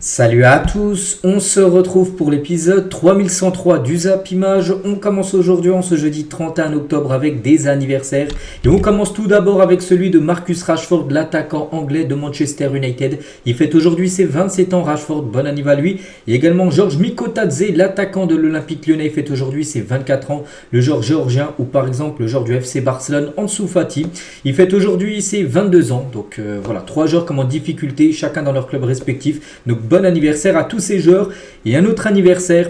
Salut à tous, on se retrouve pour l'épisode 3103 du Zap Image. On commence aujourd'hui en ce jeudi 31 octobre avec des anniversaires. Et on commence tout d'abord avec celui de Marcus Rashford, l'attaquant anglais de Manchester United. Il fête aujourd'hui ses 27 ans Rashford, bon anniversaire à lui. Et également Georges Mikotadze, l'attaquant de l'Olympique Lyonnais, il fête aujourd'hui ses 24 ans. Le joueur géorgien ou par exemple le joueur du FC Barcelone, Ansu Fati. Il fête aujourd'hui ses 22 ans. Donc voilà, 3 joueurs comme en difficulté, chacun dans leur club respectif. Donc bon anniversaire à tous ces joueurs. Et un autre anniversaire,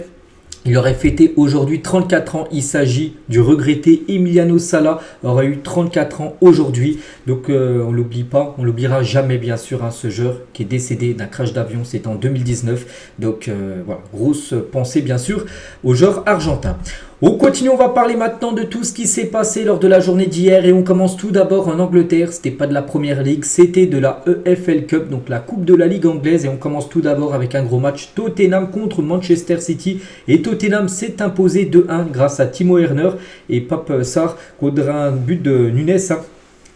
il aurait fêté aujourd'hui 34 ans. Il s'agit du regretté Emiliano Sala, aurait eu 34 ans aujourd'hui. Donc on l'oublie pas, on l'oubliera jamais bien sûr, ce joueur qui est décédé d'un crash d'avion, c'était en 2019. Donc voilà, grosse pensée bien sûr aux joueurs argentins. On continue, on va parler maintenant de tout ce qui s'est passé lors de la journée d'hier et on commence tout d'abord en Angleterre. C'était pas de la première ligue, c'était de la EFL Cup, donc la coupe de la ligue anglaise, et on commence tout d'abord avec un gros match Tottenham contre Manchester City et Tottenham s'est imposé 2-1 grâce à Timo Werner et Pape Sarr contre un but de Nunes.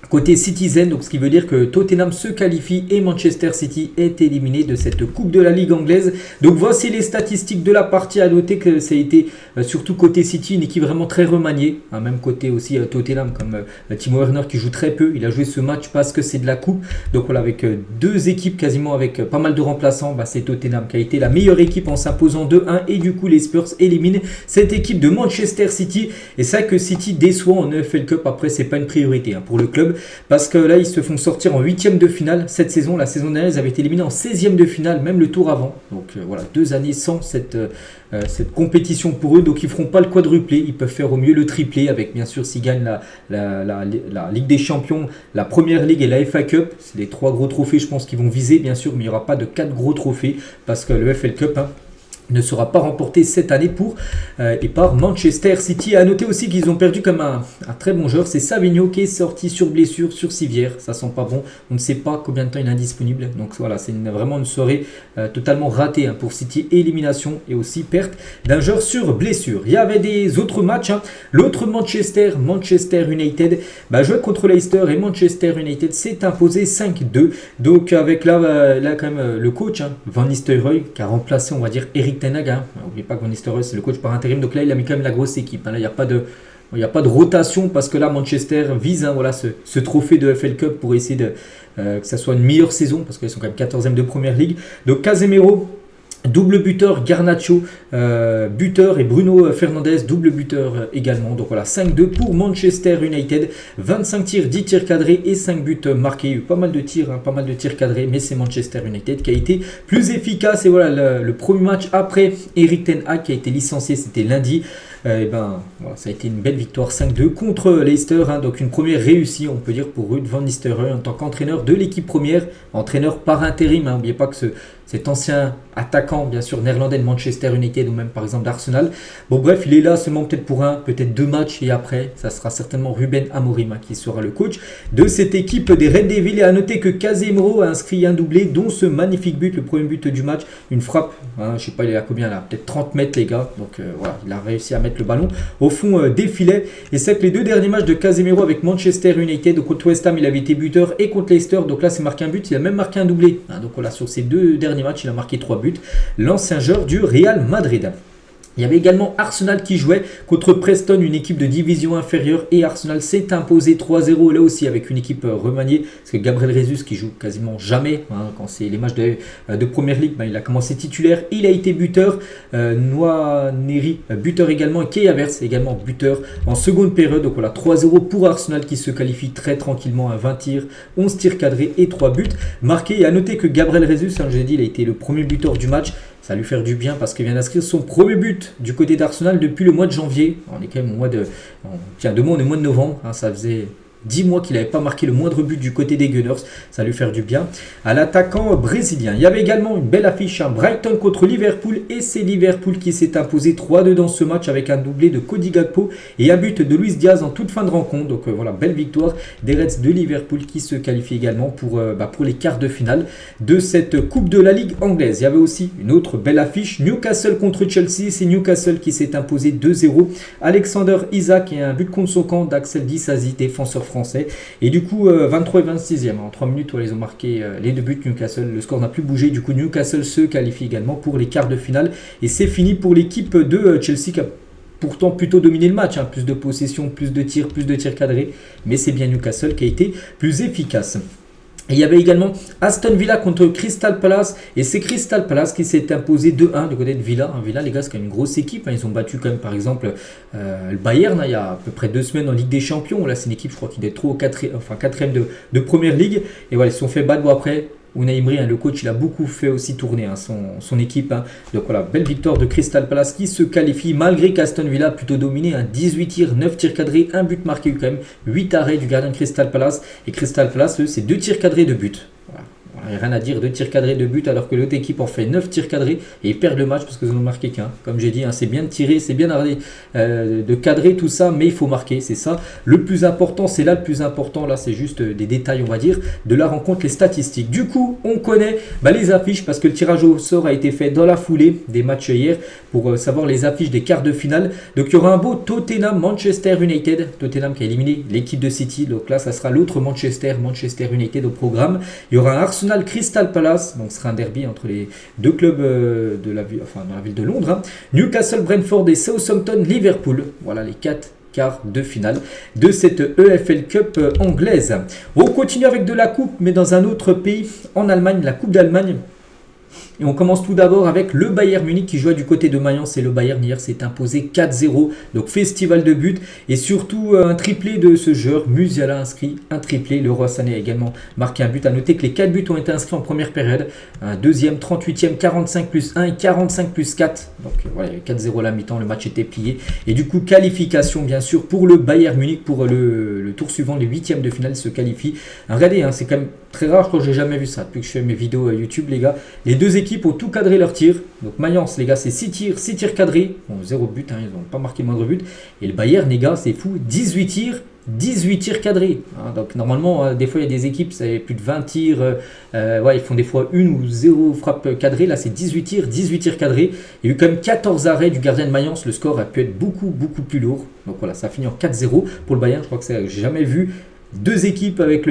Côté Citizen, donc ce qui veut dire que Tottenham se qualifie et Manchester City est éliminé de cette coupe de la Ligue anglaise. Donc voici les statistiques de la partie. À noter que ça a été surtout côté City une équipe vraiment très remaniée. Même côté aussi Tottenham comme Timo Werner qui joue très peu. Il a joué ce match parce que c'est de la coupe. Donc voilà, avec deux équipes quasiment avec pas mal de remplaçants, c'est Tottenham qui a été la meilleure équipe en s'imposant 2-1 et du coup les Spurs éliminent cette équipe de Manchester City. Et c'est vrai que City déçoit en EFL Cup. Après c'est pas une priorité pour le club. Parce que là, ils se font sortir en 8e de finale cette saison. La saison dernière, ils avaient été éliminés en 16e de finale, même le tour avant. Donc voilà, 2 années sans cette compétition pour eux. Donc ils ne feront pas le quadruplé. Ils peuvent faire au mieux le triplé avec, bien sûr, s'ils gagnent la Ligue des Champions, la Première Ligue et la FA Cup. C'est les 3 gros trophées, je pense, qu'ils vont viser, bien sûr. Mais il n'y aura pas de 4 gros trophées parce que le FL Cup ne sera pas remporté cette année par Manchester City. À noter aussi qu'ils ont perdu comme un très bon joueur, c'est Savinho qui est sorti sur blessure, sur civière, ça sent pas bon, on ne sait pas combien de temps il est indisponible, donc voilà, c'est vraiment une soirée totalement ratée pour City, élimination et aussi perte d'un joueur sur blessure. Il y avait des autres matchs, l'autre Manchester United jouait contre Leicester et Manchester United s'est imposé 5-2, donc avec là quand même le coach Van Nistelrooy qui a remplacé on va dire Eric Ten Hag. N'oubliez pas que Van Nistelrooy c'est le coach par intérim, donc là il a mis quand même la grosse équipe. Là il n'y a pas de rotation parce que là Manchester vise ce trophée de FL Cup pour essayer que ça soit une meilleure saison parce qu'ils sont quand même 14e de Première Ligue. Donc Casemiro double buteur, Garnacho buteur et Bruno Fernandes double buteur également. Donc voilà, 5-2 pour Manchester United, 25 tirs, 10 tirs cadrés et 5 buts marqués. Il y a eu pas mal de tirs cadrés, mais c'est Manchester United qui a été plus efficace. Et voilà, le premier match après Eric Ten Hag qui a été licencié, c'était lundi. Voilà, ça a été une belle victoire 5-2 contre Leicester, donc une première réussie on peut dire pour Ruud Van Nistelrooy en tant qu'entraîneur de l'équipe première, entraîneur par intérim. N'oubliez pas que cet ancien attaquant bien sûr néerlandais de Manchester United ou même par exemple d'Arsenal, bref il est là seulement peut-être pour peut-être 2 matchs et après ça sera certainement Ruben Amorim qui sera le coach de cette équipe des Red Devils. Et à noter que Casemiro a inscrit un doublé dont ce magnifique but, le premier but du match, une frappe, je sais pas il est à combien là, peut-être 30 mètres les gars, donc voilà il a réussi à mettre le ballon au fond des filets. Et c'est que les 2 derniers matchs de Casemiro avec Manchester United, contre West Ham il avait été buteur et contre Leicester, donc là c'est marqué un but, il a même marqué un doublé, donc voilà sur ces 2 derniers matchs il a marqué 3 buts, l'ancien joueur du Real Madrid. Il y avait également Arsenal qui jouait contre Preston, une équipe de division inférieure, et Arsenal s'est imposé 3-0 là aussi avec une équipe remaniée, parce que Gabriel Jesus qui joue quasiment jamais quand c'est les matchs de Première Ligue, il a commencé titulaire, il a été buteur, Nwaneri buteur également, et Kai Havertz également buteur en seconde période. Donc voilà, 3-0 pour Arsenal qui se qualifie très tranquillement à 20 tirs, 11 tirs cadrés et 3 buts marqués. Et à noter que Gabriel Jesus, je l'ai dit, il a été le premier buteur du match. Ça va lui faire du bien parce qu'il vient d'inscrire son premier but du côté d'Arsenal depuis le mois de janvier. On est quand même au mois de... Demain on est au mois de novembre. Ça faisait 10 mois qu'il n'avait pas marqué le moindre but du côté des Gunners. Ça va lui faire du bien. À l'attaquant brésilien, il y avait également une belle affiche, Brighton contre Liverpool. Et c'est Liverpool qui s'est imposé 3-2 dans ce match avec un doublé de Cody Gakpo et un but de Luis Diaz en toute fin de rencontre. Donc voilà, belle victoire des Reds de Liverpool qui se qualifient également pour les quarts de finale de cette Coupe de la Ligue anglaise. Il y avait aussi une autre belle affiche, Newcastle contre Chelsea. C'est Newcastle qui s'est imposé 2-0. Alexander Isak et un but contre son camp d'Axel Disasi, défenseur français français. Et du coup, 23 et 26e, en 3 minutes, ils ont marqué les 2 buts Newcastle. Le score n'a plus bougé. Du coup, Newcastle se qualifie également pour les quarts de finale. Et c'est fini pour l'équipe de Chelsea qui a pourtant plutôt dominé le match. Plus de possession, plus de tirs cadrés. Mais c'est bien Newcastle qui a été plus efficace. Et il y avait également Aston Villa contre Crystal Palace. Et c'est Crystal Palace qui s'est imposé 2-1 du côté de Villa. Villa, les gars, c'est quand même une grosse équipe. Ils ont battu quand même, par exemple, le Bayern il y a à peu près 2 semaines en Ligue des Champions. Là, c'est une équipe, je crois, qui doit être au 4e de Première Ligue. Et voilà, ils se sont fait battre. Bon, après, Unai Emery, le coach, il a beaucoup fait aussi tourner son équipe. Donc voilà, belle victoire de Crystal Palace qui se qualifie malgré qu'Aston Villa a plutôt dominé. 18 tirs, 9 tirs cadrés, 1 but marqué quand même, 8 arrêts du gardien de Crystal Palace. Et Crystal Palace, eux, c'est 2 tirs cadrés de but. Voilà. Il n'y a rien à dire, 2 tirs cadrés de but alors que l'autre équipe en fait 9 tirs cadrés et ils perdent le match parce qu'ils n'ont marqué qu'un. Comme j'ai dit, c'est bien de tirer, c'est bien de cadrer tout ça, mais il faut marquer, c'est ça. Le plus important, c'est là le plus important, là c'est juste des détails on va dire, de la rencontre, les statistiques. Du coup, on connaît les affiches parce que le tirage au sort a été fait dans la foulée des matchs hier pour savoir les affiches des quarts de finale. Donc il y aura un beau Tottenham-Manchester United, Tottenham qui a éliminé l'équipe de City, donc là ça sera l'autre Manchester United au programme. Il y aura un Arsenal Crystal Palace, donc ce sera un derby entre les deux clubs dans la ville de Londres. Newcastle, Brentford et Southampton, Liverpool. Voilà les 4 quarts de finale de cette EFL Cup anglaise. On continue avec de la coupe, mais dans un autre pays, en Allemagne, la Coupe d'Allemagne. Et on commence tout d'abord avec le Bayern Munich qui jouait du côté de Mayence et le Bayern hier s'est imposé 4-0. Donc festival de buts et surtout un triplé de ce joueur. Musiala a inscrit un triplé. Le Roi Sané a également marqué un but. A noter que les 4 buts ont été inscrits en première période. Un deuxième, 38e, 45 plus 1 et 45 plus 4. Donc voilà, 4-0 à la mi-temps, le match était plié. Et du coup, qualification bien sûr pour le Bayern Munich pour le tour suivant, les 8e de finale se qualifient. Regardez, c'est quand même très rare, que j'ai jamais vu ça depuis que je fais mes vidéos YouTube les gars. Les deux équipes ont tout cadré leurs tirs. Donc Mayence les gars c'est 6 tirs cadrés. Bon, 0 but, ils n'ont pas marqué le moindre but. Et le Bayern les gars c'est fou, 18 tirs cadrés. Donc normalement des fois il y a des équipes ça fait plus de 20 tirs. Ils font des fois 1 ou 0 frappe cadrée. Là c'est 18 tirs cadrés. Il y a eu quand même 14 arrêts du gardien de Mayence. Le score a pu être beaucoup plus lourd. Donc voilà, ça finit en 4-0 pour le Bayern. Je crois que j'ai jamais vu 2 équipes avec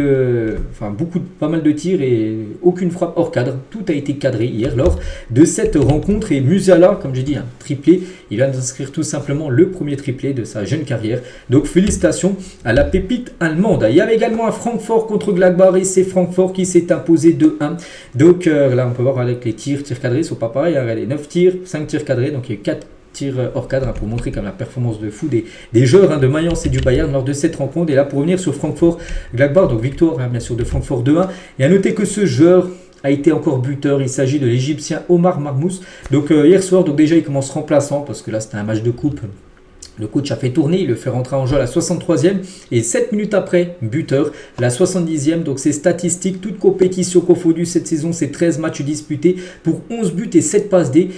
pas mal de tirs et aucune frappe hors cadre. Tout a été cadré hier lors de cette rencontre. Et Musiala, comme j'ai dit, un triplé. Il vient d'inscrire tout simplement le premier triplé de sa jeune carrière. Donc félicitations à la pépite allemande. Il y avait également un Francfort contre Gladbach et c'est Francfort qui s'est imposé 2-1. Donc là on peut voir avec les tirs cadrés, ils sont pas pareils. Regardez, 9 tirs, 5 tirs cadrés. Donc il y a eu 4 tirs hors cadre pour montrer comme la performance de fou des joueurs de Mayence et du Bayern lors de cette rencontre. Et là pour revenir sur Francfort Gladbach, donc victoire bien sûr de Francfort 2-1. Et à noter que ce joueur a été encore buteur, il s'agit de l'Égyptien Omar Marmous. Donc hier soir, donc déjà il commence remplaçant parce que là c'était un match de coupe. Le coach a fait tourner, il le fait rentrer en jeu à la 63e et 7 minutes après, buteur, la 70e. Donc c'est statistique, toute compétition confondue cette saison, c'est 13 matchs disputés pour 11 buts et 7 passes D.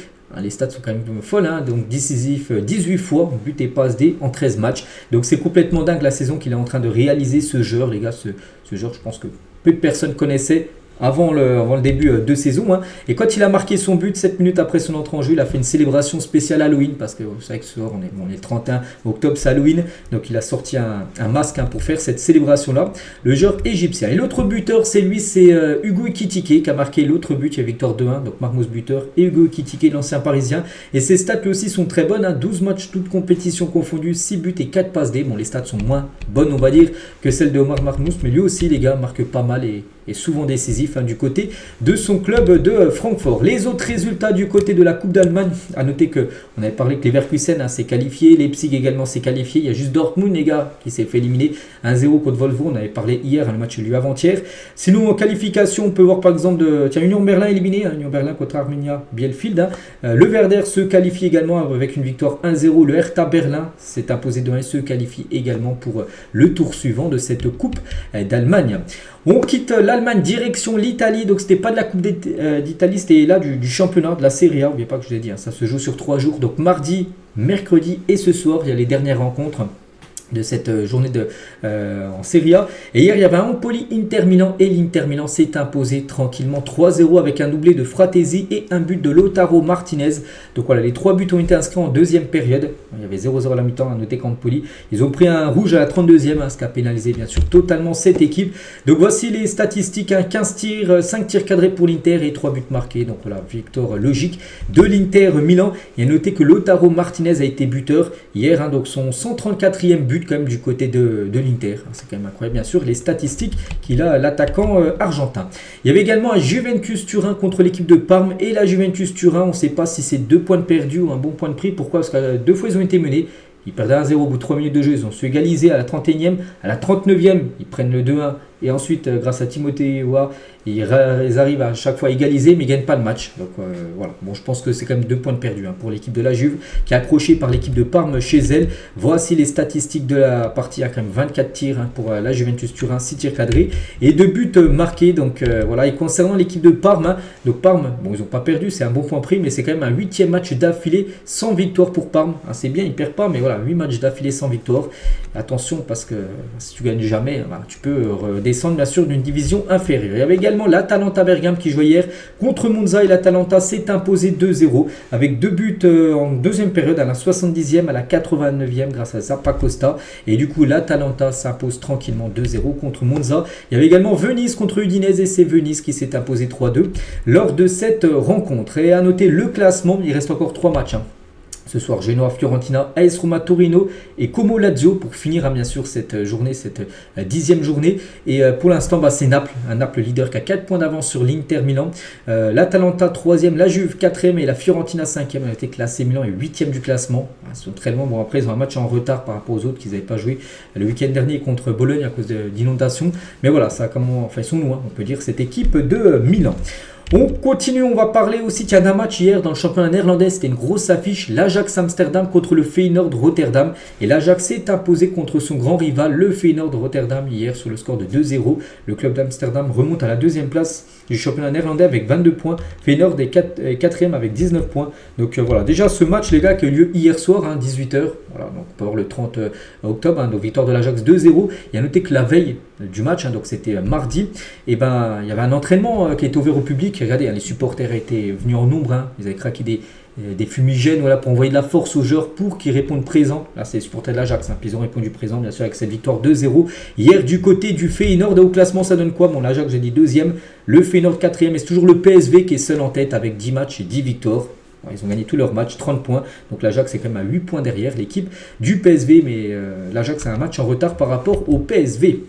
Les stats sont quand même folles, donc décisif 18 fois, but et passe D en 13 matchs. Donc c'est complètement dingue la saison qu'il est en train de réaliser ce joueur, les gars. Ce joueur, je pense que peu de personnes connaissaient avant le début de saison. Et quand il a marqué son but, 7 minutes après son entrée en jeu, il a fait une célébration spéciale Halloween, parce que vous savez que ce soir, on est le 31 octobre, c'est Halloween, donc il a sorti un masque pour faire cette célébration-là, le joueur égyptien. Et l'autre buteur, c'est Hugo Ekitike qui a marqué l'autre but, il y a victoire 2-1, donc Marmous buteur et Hugo Ekitike, l'ancien parisien. Et ses stats lui aussi sont très bonnes, 12 matchs, toutes compétitions confondues, 6 buts et 4 passes D. Bon, les stats sont moins bonnes, on va dire, que celles de Omar Marmous, mais lui aussi, les gars, marque pas mal et souvent décisif du côté de son club de Francfort. Les autres résultats du côté de la Coupe d'Allemagne, à noter que on avait parlé que Leverkusen s'est qualifié, Leipzig également s'est qualifié, il y a juste Dortmund les gars qui s'est fait éliminer 1-0 contre Wolfsburg, on avait parlé hier, le match lui avant-hier. Sinon en qualification on peut voir par exemple Union Berlin éliminé, Union Berlin contre Arminia Bielefeld, le Werder se qualifie également avec une victoire 1-0, le Hertha Berlin s'est imposé 2-1 et se qualifie également pour le tour suivant de cette Coupe d'Allemagne. On quitte l'Allemagne, direction l'Italie. Donc, c'était pas de la Coupe d'Italie, c'était là du championnat, de la Serie A. N'oubliez pas que je l'ai dit, ça se joue sur 3 jours. Donc, mardi, mercredi et ce soir, il y a les dernières rencontres. de cette journée en Serie A. Et hier, il y avait un Empoli-Inter Milan et l'Inter Milan s'est imposé tranquillement 3-0 avec un doublé de Fratesi et un but de Lautaro Martinez. Donc voilà, les 3 buts ont été inscrits en deuxième période. Il y avait 0-0 à la mi-temps, à noter qu'Empoli, ils ont pris un rouge à la 32e, ce qui a pénalisé bien sûr totalement cette équipe. Donc voici les statistiques, 15 tirs, 5 tirs cadrés pour l'Inter et 3 buts marqués. Donc voilà, victoire logique de l'Inter Milan. Il y a noté que Lautaro Martinez a été buteur hier, donc son 134e but quand même du côté de l'Inter. C'est quand même incroyable, bien sûr, les statistiques qu'il a, l'attaquant argentin. Il y avait également un Juventus Turin contre l'équipe de Parme. Et la Juventus Turin, on ne sait pas si c'est 2 points de perdu ou un bon point de prix. Pourquoi? Parce que 2 fois ils ont été menés. Ils perdaient 1-0 au bout de 3 minutes de jeu. Ils ont su égaliser à la 31e. À la 39e, ils prennent le 2-1. Et ensuite, grâce à Timothée Weah, ils arrivent à chaque fois à égaliser, mais ils ne gagnent pas le match. Donc voilà. Bon, je pense que c'est quand même 2 points de perdu pour l'équipe de la Juve, qui est accrochée par l'équipe de Parme chez elle. Voici les statistiques de la partie. Il y a quand même 24 tirs pour la Juventus Turin, 6 tirs cadrés et 2 buts marqués. Donc voilà. Et concernant l'équipe de Parme, donc Parme, bon, ils n'ont pas perdu, c'est un bon point pris, mais c'est quand même un 8e match d'affilée sans victoire pour Parme. C'est bien, ils ne perdent pas, mais voilà, 8 matchs d'affilée sans victoire. Attention, parce que si tu gagnes jamais, tu peux redescendre bien sûr d'une division inférieure. Il y avait également l'Atalanta Bergame qui jouait hier contre Monza et l'Atalanta s'est imposé 2-0 avec 2 buts en deuxième période à la 70e, à la 89e grâce à Zappa Costa. Et du coup, l'Atalanta s'impose tranquillement 2-0 contre Monza. Il y avait également Venise contre Udinese et c'est Venise qui s'est imposé 3-2 lors de cette rencontre. Et à noter le classement, il reste encore 3 matchs. Ce soir, Genoa, Fiorentina, AS Roma, Torino et Como Lazio pour finir bien sûr cette journée, cette 10e journée. Et pour l'instant, c'est Naples, un Naples leader qui a 4 points d'avance sur l'Inter Milan. L'Atalanta 3e, la Juve 4e et la Fiorentina 5e. Elle a été classée, Milan est 8e du classement. Ils sont très loin. Bon, après, ils ont un match en retard par rapport aux autres qu'ils n'avaient pas joué le week-end dernier contre Bologne à cause d'inondations. Mais voilà, ils sont loin, on peut dire, cette équipe de Milan. On continue, on va parler aussi d'un match hier dans le championnat néerlandais. C'était une grosse affiche, l'Ajax Amsterdam contre le Feyenoord Rotterdam. Et l'Ajax s'est imposé contre son grand rival, le Feyenoord Rotterdam, hier sur le score de 2-0. Le club d'Amsterdam remonte à la 2e place du championnat néerlandais avec 22 points. Feyenoord est 4e avec 19 points. Donc voilà, déjà ce match, les gars, qui a eu lieu hier soir, 18h. Voilà, donc pour le 30 octobre, donc victoire de l'Ajax 2-0. Il y a noté que la veille du match, donc c'était mardi, et il y avait un entraînement qui était ouvert au public. Regardez, les supporters étaient venus en nombre, ils avaient craqué des fumigènes pour envoyer de la force aux joueurs pour qu'ils répondent présent. Là, c'est les supporters de l'Ajax, puis ils ont répondu présent, bien sûr, avec cette victoire 2-0. Hier, du côté du Feyenoord, au classement, ça donne quoi? Bon, l'Ajax, j'ai dit 2e, le Feyenoord 4e, et c'est toujours le PSV qui est seul en tête avec 10 matchs et 10 victoires. Ils ont gagné tous leurs matchs, 30 points. Donc l'Ajax est quand même à 8 points derrière l'équipe du PSV, mais l'Ajax a un match en retard par rapport au PSV.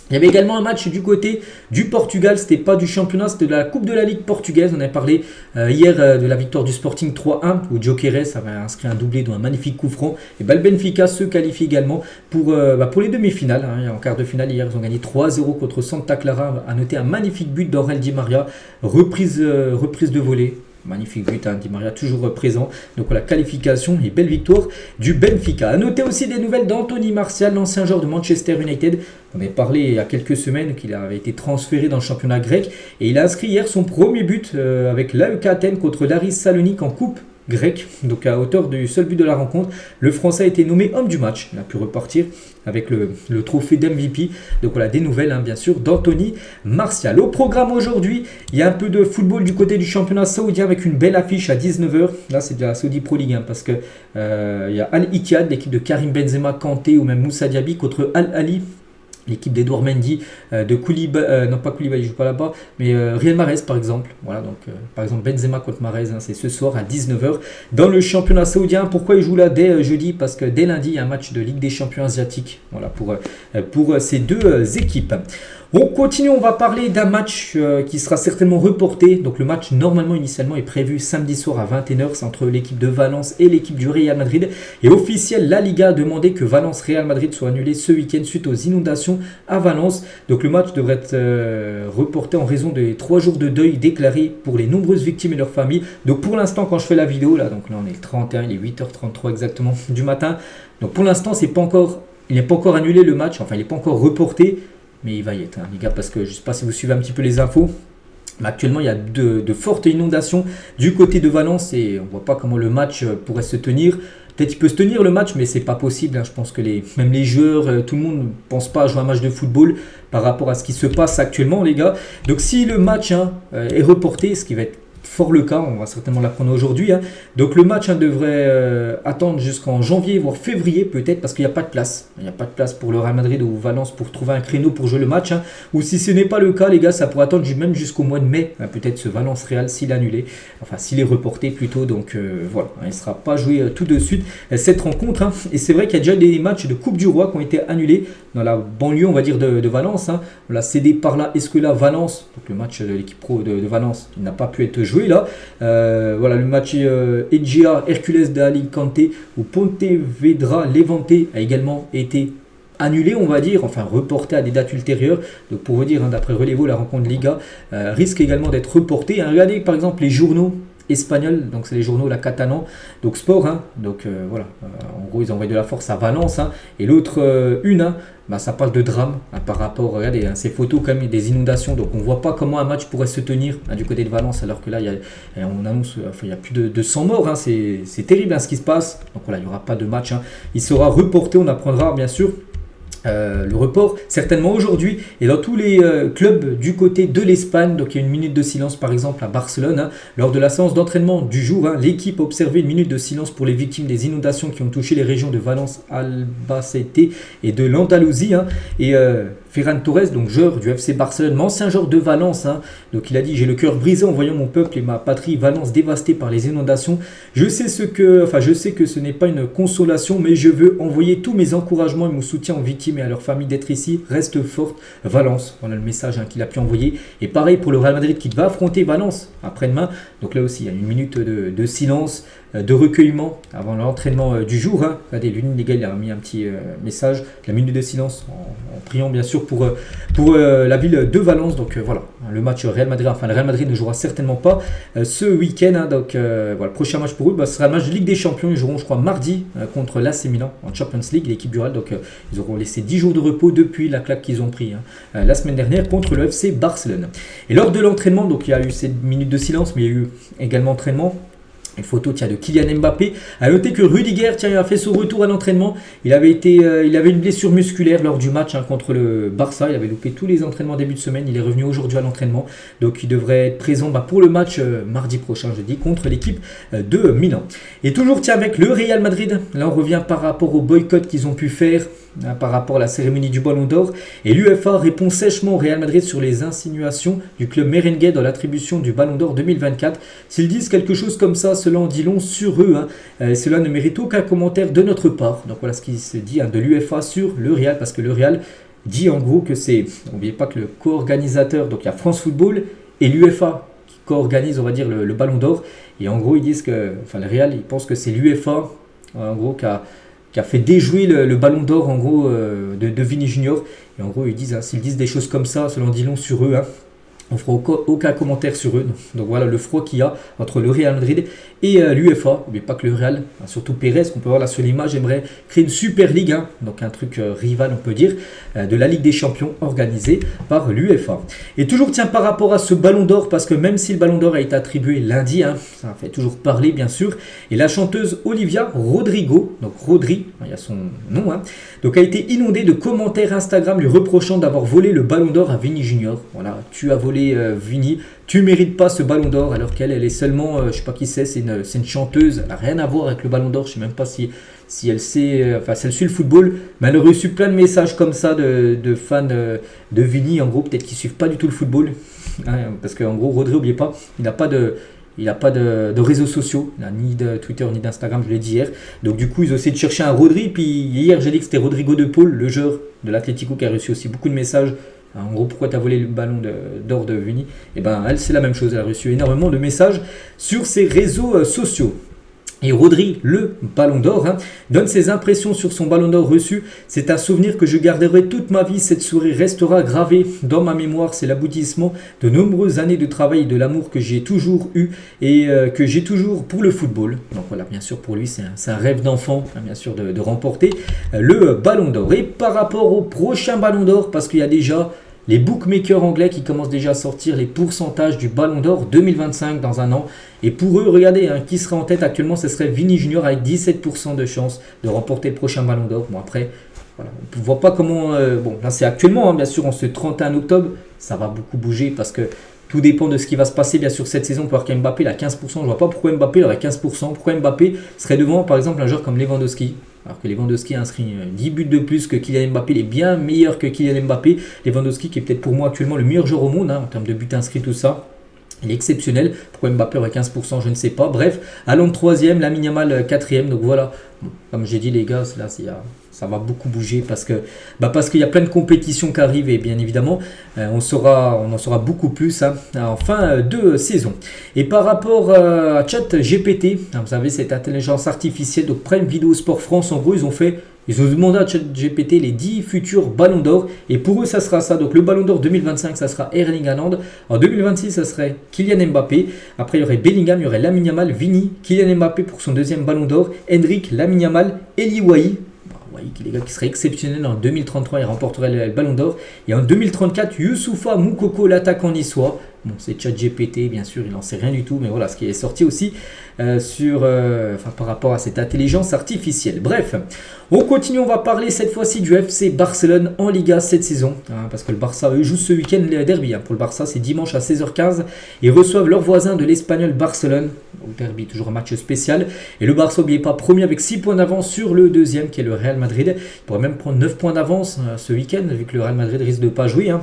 Il y avait également un match du côté du Portugal, c'était pas du championnat, c'était de la Coupe de la Ligue portugaise. On avait parlé hier de la victoire du Sporting 3-1 où Gyökeres avait inscrit un doublé dont un magnifique coup franc. Et le Benfica se qualifie également pour les demi-finales. En quart de finale, hier, ils ont gagné 3-0 contre Santa Clara. À noter un magnifique but d'Aurel Di Maria, reprise de volée. Magnifique but, Di Maria toujours présent. Donc voilà, qualification et belle victoire du Benfica. A noter aussi des nouvelles d'Anthony Martial, l'ancien joueur de Manchester United. On avait parlé il y a quelques semaines qu'il avait été transféré dans le championnat grec. Et il a inscrit hier son premier but avec l'AEK Athènes contre l'Aris Salonique en coupe grec, donc à hauteur du seul but de la rencontre. Le Français a été nommé homme du match. Il a pu repartir avec le trophée d'MVP. Donc voilà, des nouvelles bien sûr d'Anthony Martial. Au programme aujourd'hui, il y a un peu de football du côté du championnat saoudien avec une belle affiche à 19h. Là, c'est de la Saudi Pro League parce que il y a Al-Ittihad, l'équipe de Karim Benzema, Kanté ou même Moussa Diaby contre Al-Ali. L'équipe d'Edouard Mendy, de Koulibaly, non pas Koulibaly, il ne joue pas là-bas, mais Riyad Mahrez par exemple. Voilà, donc par exemple Benzema contre Mahrez, c'est ce soir à 19h dans le championnat saoudien. Pourquoi il joue là dès jeudi? Parce que dès lundi, il y a un match de Ligue des champions asiatiques. Voilà, pour ces deux équipes. On continue, on va parler d'un match qui sera certainement reporté. Donc le match normalement initialement est prévu samedi soir à 21h. C'est entre l'équipe de Valence et l'équipe du Real Madrid. Et officiel, la Liga a demandé que Valence-Real Madrid soit annulé ce week-end suite aux inondations à Valence. Donc le match devrait être reporté en raison des 3 jours de deuil déclarés pour les nombreuses victimes et leurs familles. Donc pour l'instant, quand je fais la vidéo, là on est le 31, il est 8h33 exactement du matin. Donc pour l'instant, il n'est pas encore annulé le match, enfin il n'est pas encore reporté. Mais il va y être, les gars, parce que je ne sais pas si vous suivez un petit peu les infos. Mais actuellement, il y a de fortes inondations du côté de Valence et on ne voit pas comment le match pourrait se tenir. Peut-être qu'il peut se tenir le match, mais c'est pas possible, hein. Je pense que même les joueurs, tout le monde ne pense pas à jouer un match de football par rapport à ce qui se passe actuellement, les gars. Donc si le match est reporté, ce qui va être fort le cas, on va certainement l'apprendre aujourd'hui, hein. Donc le match devrait attendre jusqu'en janvier, voire février peut-être, parce qu'il n'y a pas de place. Il n'y a pas de place pour le Real Madrid ou Valence pour trouver un créneau pour jouer le match, hein. Ou si ce n'est pas le cas, les gars, ça pourrait attendre même jusqu'au mois de mai, hein, peut-être ce Valence-Real s'il est annulé, enfin s'il est reporté plutôt. Donc voilà, il ne sera pas joué tout de suite cette rencontre, hein. Et c'est vrai qu'il y a déjà des matchs de Coupe du Roi qui ont été annulés dans la banlieue, on va dire, de Valence, hein. On l'a cédé par là. Est-ce que là, Valence, donc le match de l'équipe pro de Valence, il n'a pas pu être joué là. Voilà, le match Egea Hercules de Alicante ou Pontevedra Levante a également été annulé, on va dire, enfin reporté à des dates ultérieures. Donc pour vous dire, hein, d'après Relevo, la rencontre de Liga risque également d'être reportée, hein. Regardez par exemple les journaux espagnols, donc c'est les journaux la Catalan, donc Sport, hein. Donc voilà, en gros ils envoient de la force à Valence, hein. Et l'autre ça parle de drame, hein, par rapport, regardez, hein, ces photos quand même, des inondations, donc on voit pas comment un match pourrait se tenir, hein, du côté de Valence, alors que là on annonce, il y a plus de 100 morts, hein. C'est terrible, hein, ce qui se passe. Donc voilà, il n'y aura pas de match, hein. Il sera reporté, on apprendra bien sûr le report certainement aujourd'hui et dans tous les clubs du côté de l'Espagne. Donc il y a une minute de silence par exemple à Barcelone, hein. Lors de la séance d'entraînement du jour, hein, l'équipe a observé une minute de silence pour les victimes des inondations qui ont touché les régions de Valence, Albacete et de l'Andalousie, hein. Et Ferran Torres, donc joueur du FC Barcelone, ancien joueur de Valence, hein. Donc il a dit: j'ai le cœur brisé en voyant mon peuple et ma patrie Valence dévastée par les inondations. Je sais que ce n'est pas une consolation, mais je veux envoyer tous mes encouragements et mon soutien aux victimes et à leurs familles d'être ici. Reste forte Valence. Voilà le message, hein, qu'il a pu envoyer. Et pareil pour le Real Madrid qui va affronter Valence après-demain. Donc là aussi il y a une minute de silence, de recueillement avant l'entraînement du jour, hein. Regardez, l'une les gars, il a mis un petit message, la minute de silence en priant bien sûr pour la ville de Valence. Donc voilà, le match le Real Madrid ne jouera certainement pas ce week-end, hein. Donc voilà, le prochain match pour eux ce sera un match de Ligue des Champions. Ils joueront je crois mardi contre l'AC Milan en Champions League, l'équipe du Real. Donc ils auront laissé 10 jours de repos depuis la claque qu'ils ont pris, hein, la semaine dernière contre le FC Barcelone. Et lors de l'entraînement, donc il y a eu cette minute de silence, mais il y a eu également entraînement. Une photo de Kylian Mbappé. À noter que Rudiger a fait son retour à l'entraînement. Il avait une blessure musculaire lors du match, hein, contre le Barça. Il avait loupé tous les entraînements début de semaine. Il est revenu aujourd'hui à l'entraînement. Donc il devrait être présent pour le match mardi prochain, jeudi, contre l'équipe de Milan. Et toujours avec le Real Madrid. Là on revient par rapport au boycott qu'ils ont pu faire, hein, par rapport à la cérémonie du Ballon d'Or. Et l'UEFA répond sèchement au Real Madrid sur les insinuations du club merengue dans l'attribution du Ballon d'Or 2024. S'ils disent quelque chose comme ça, cela en dit long sur eux, hein. Cela ne mérite aucun commentaire de notre part. Donc voilà ce qui se dit, hein, de l'UEFA sur le Real, parce que le Real dit en gros que c'est, n'oubliez pas que le co-organisateur, donc il y a France Football et l'UEFA qui co-organise, on va dire, le Ballon d'Or. Et en gros ils disent que, le Real, ils pensent que c'est l'UEFA en gros qui a fait déjouer le Ballon d'Or en gros de Vini Junior. Et en gros ils disent, hein, s'ils disent des choses comme ça, cela en dit long sur eux, hein. On ne fera aucun commentaire sur eux. Donc voilà le froid qu'il y a entre le Real Madrid et l'UEFA. N'oubliez pas que le Real, surtout Pérez, qu'on peut voir là sur l'image, aimerait créer une Super League, hein, donc un truc rival, on peut dire, de la Ligue des Champions organisée par l'UEFA. Et toujours par rapport à ce Ballon d'Or, parce que même si le Ballon d'Or a été attribué lundi, hein, ça fait toujours parler bien sûr, et la chanteuse Olivia Rodrigo, donc Rodri, il y a son nom, hein, donc a été inondée de commentaires Instagram lui reprochant d'avoir volé le Ballon d'Or à Vini Junior. Voilà, tu as volé Vini, tu mérites pas ce Ballon d'Or, alors qu'elle est seulement, je sais pas qui c'est une chanteuse, elle n'a rien à voir avec le Ballon d'Or, je sais même pas si elle sait, si elle suit le football, mais elle a reçu plein de messages comme ça de fans de Vini, en gros peut-être qu'ils suivent pas du tout le football, hein, parce qu'en gros Rodri, n'oubliez pas, il n'a pas de réseaux sociaux, ni de Twitter ni d'Instagram, je l'ai dit hier. Donc du coup, ils ont essayé de chercher un Rodri. Puis hier, j'ai dit que c'était Rodrigo de Paul, le joueur de l'Atlético, qui a reçu aussi beaucoup de messages. En gros, pourquoi tu as volé le ballon d'or de Vini? Et ben, elle, c'est la même chose. Elle a reçu énormément de messages sur ses réseaux sociaux. Et Rodri, le Ballon d'Or, hein, donne ses impressions sur son Ballon d'Or reçu. C'est un souvenir que je garderai toute ma vie. Cette soirée restera gravée dans ma mémoire. C'est l'aboutissement de nombreuses années de travail et de l'amour que j'ai toujours eu et que j'ai toujours pour le football. Donc voilà, bien sûr, pour lui, c'est un rêve d'enfant, hein, bien sûr, de remporter le Ballon d'Or. Et par rapport au prochain Ballon d'Or, parce qu'il y a déjà les bookmakers anglais qui commencent déjà à sortir les pourcentages du Ballon d'Or 2025 dans un an. Et pour eux, regardez, qui serait en tête actuellement, ce serait Vini Junior avec 17% de chance de remporter le prochain Ballon d'Or. Bon après, voilà, on ne voit pas comment... bon, là c'est actuellement, bien sûr, en ce 31 octobre, ça va beaucoup bouger parce que tout dépend de ce qui va se passer, bien sûr, cette saison. Pour voir qu'Mbappé, il a 15%. Je ne vois pas pourquoi Mbappé aurait 15%. Pourquoi Mbappé serait devant, par exemple, un joueur comme Lewandowski. Alors que Lewandowski a inscrit 10 buts de plus que Kylian Mbappé. Il est bien meilleur que Kylian Mbappé. Lewandowski, qui est peut-être pour moi actuellement le meilleur joueur au monde, en termes de buts inscrits, tout ça. Il est exceptionnel. Pourquoi Mbappé aurait 15%, je ne sais pas. Bref, Haaland 3e, Lamine Yamal 4e. Donc voilà, bon, comme j'ai dit les gars, là, ça va beaucoup bouger parce qu'il y a plein de compétitions qui arrivent et bien évidemment, on en saura beaucoup plus en fin de saison. Et par rapport à ChatGPT, vous savez, cette intelligence artificielle, donc Prime Video Sport France, en gros, ils ont demandé à ChatGPT les 10 futurs ballons d'or. Et pour eux, ça sera ça. Donc le ballon d'or 2025, ça sera Erling Haaland. En 2026, ça serait Kylian Mbappé. Après, il y aurait Bellingham, il y aurait Lamine Yamal, Vini, Kylian Mbappé pour son deuxième ballon d'or, Hendrik, Lamine Yamal, Eli Wahi. Les gars qui serait exceptionnel en 2033, il remporterait le ballon d'or. Et en 2034, Youssoufa Moukoko, l'attaquant niçois. Bon, c'est ChatGPT, bien sûr, il n'en sait rien du tout, mais voilà ce qui est sorti aussi par rapport à cette intelligence artificielle. Bref, on continue, on va parler cette fois-ci du FC Barcelone en Liga cette saison, parce que le Barça, eux, joue ce week-end le derby. Pour le Barça, c'est dimanche à 16h15. Ils reçoivent leurs voisins de l'Espagnol Barcelone. Au derby, toujours un match spécial. Et le Barça, n'oubliez pas, premier avec 6 points d'avance sur le deuxième, qui est le Real Madrid. Il pourrait même prendre 9 points d'avance ce week-end, vu que le Real Madrid risque de ne pas jouer.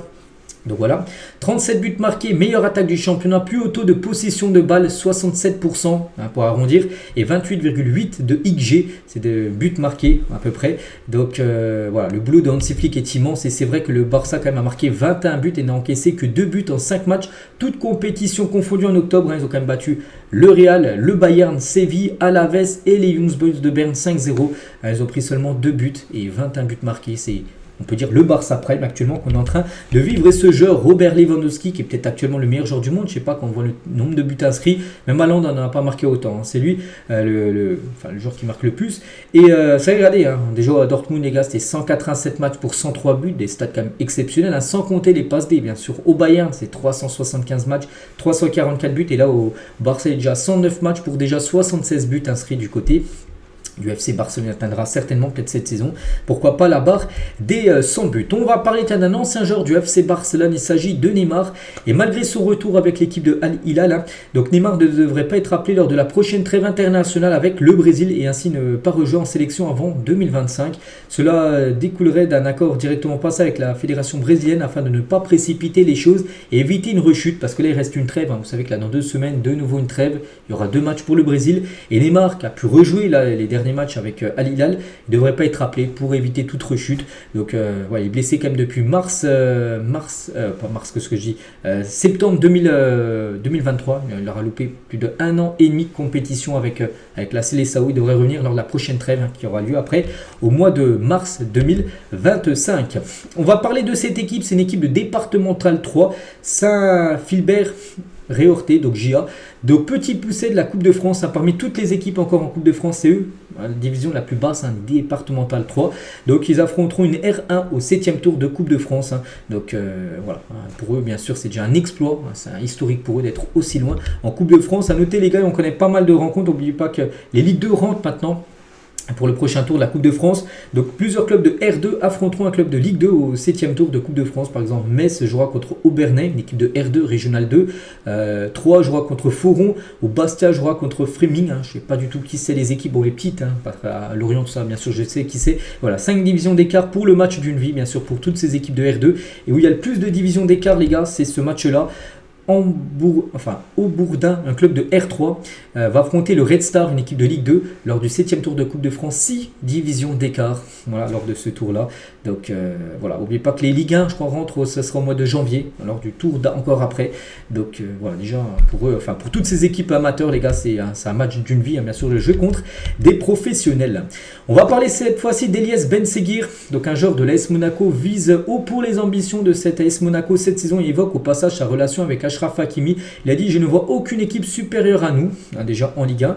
Donc voilà, 37 buts marqués, meilleure attaque du championnat, plus haut taux de possession de balles, 67% pour arrondir, et 28,8 de XG, c'est de buts marqués à peu près. Donc voilà, le boulot de Hansi Flick est immense et c'est vrai que le Barça quand même a marqué 21 buts et n'a encaissé que 2 buts en 5 matchs, toutes compétitions confondues en octobre. Ils ont quand même battu le Real, le Bayern, Séville, Alaves et les Young Boys de Berne 5-0. Ils ont pris seulement 2 buts et 21 buts marqués, c'est... On peut dire le Barça Prime actuellement qu'on est en train de vivre. Et ce joueur, Robert Lewandowski, qui est peut-être actuellement le meilleur joueur du monde. Je ne sais pas, quand on voit le nombre de buts inscrits, même Haaland n'en a pas marqué autant. C'est lui le joueur qui marque le plus. Et ça, regardez, déjà à Dortmund, les gars, c'était 187 matchs pour 103 buts, des stats quand même exceptionnels, sans compter les passes D, bien sûr. Au Bayern, c'est 375 matchs, 344 buts. Et là, au Barça, il est déjà 109 matchs pour déjà 76 buts inscrits du côté du FC Barcelone. Atteindra certainement peut-être cette saison, pourquoi pas la barre des 100 buts. On va parler d'un ancien joueur du FC Barcelone, il s'agit de Neymar, et malgré son retour avec l'équipe de Al Hilal, donc Neymar ne devrait pas être appelé lors de la prochaine trêve internationale avec le Brésil et ainsi ne pas rejouer en sélection avant 2025. Cela découlerait d'un accord directement passé avec la fédération brésilienne afin de ne pas précipiter les choses et éviter une rechute, parce que là il reste une trêve, vous savez que là dans 2 semaines, de nouveau une trêve, il y aura 2 matchs pour le Brésil, et Neymar qui a pu rejouer là, les derniers matchs avec Al Hilal, il ne devrait pas être appelé pour éviter toute rechute. Donc voilà, il est blessé quand même depuis septembre 2023. Il aura loupé plus de 1 an et demi de compétition avec la Seleção. Il devrait revenir lors de la prochaine trêve qui aura lieu après au mois de mars 2025. On va parler de cette équipe, c'est une équipe de départemental 3, Saint-Philbert Réorté, donc JA, donc petit poussé de la Coupe de France, parmi toutes les équipes encore en Coupe de France, c'est eux, la division la plus basse, départemental 3, donc ils affronteront une R1 au 7e tour de Coupe de France, donc voilà, pour eux bien sûr c'est déjà un exploit, c'est un historique pour eux d'être aussi loin en Coupe de France. À noter les gars, on connaît pas mal de rencontres, n'oubliez pas que les Ligue 2 rentrent maintenant pour le prochain tour de la Coupe de France. Donc plusieurs clubs de R2 affronteront un club de Ligue 2 au 7e tour de Coupe de France. Par exemple, Metz jouera contre Aubernais, une équipe de R2, Régional 2. 3 jouera contre Foron. Au Bastia jouera contre Fréming. Je ne sais pas du tout qui c'est les équipes. Bon, les petites, à Lorient, tout ça, bien sûr, je sais qui c'est. Voilà, 5 divisions d'écart pour le match d'une vie, bien sûr, pour toutes ces équipes de R2. Et où il y a le plus de divisions d'écart, les gars, c'est ce match-là. Au Bourdin, un club de R3 va affronter le Red Star, une équipe de Ligue 2, lors du 7e tour de Coupe de France. 6 divisions d'écart, voilà, lors de ce tour-là. Donc voilà, n'oubliez pas que les Ligue 1, je crois, rentrent, ce sera au mois de janvier, lors du tour encore après. Donc voilà, déjà, pour eux, pour toutes ces équipes amateurs, les gars, c'est un match d'une vie, bien sûr, le jeu contre des professionnels. On va parler cette fois-ci d'Elias Benseguir, donc un joueur de l'AS Monaco, vise haut pour les ambitions de cette AS Monaco cette saison. Il évoque au passage sa relation avec Achraf Hakimi. Il a dit: je ne vois aucune équipe supérieure à nous, déjà en Ligue 1.